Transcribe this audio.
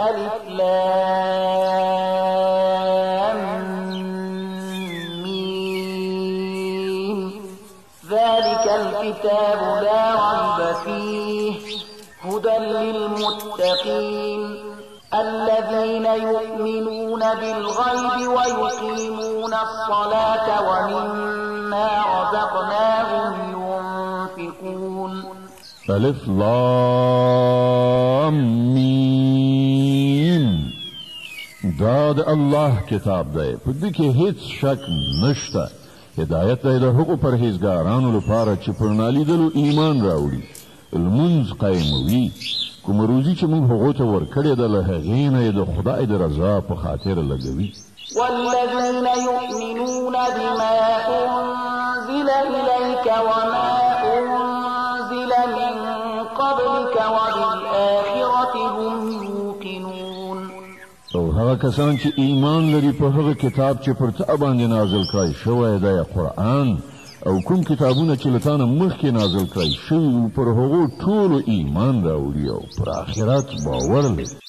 الف لام میم ذلك الكتاب لا ريب فيه هدى للمتقين الذين يؤمنون بالغيب ويقيمون الصلاة ومما رزقناهم ينفقون الف لام میم دا د الله کتاب دی په دې کې هیڅ شک نشته هدایت دی د هغو پرهیزګارانو لپاره چې پر نالیدلو ایمان راوړي لمونځ قایموي کوم روزي چې موږ هغو ته ورکړې ده له هغې نه یې د خدای د رضا په خاطر لګوي والذين يؤمنون بما أنزل إليك وما أنزل من قبلك وبالآخرة هم يوقنون او هغه کسان چې ایمان لري په هغه کتاب چې پر تا باندې نازل کړی شوی دی قرآن او کوم کتابونه چې له تا نه مخکې نازل کړی شوي پر هغو ټولو ایمان راوړي او پر آخرت باور لري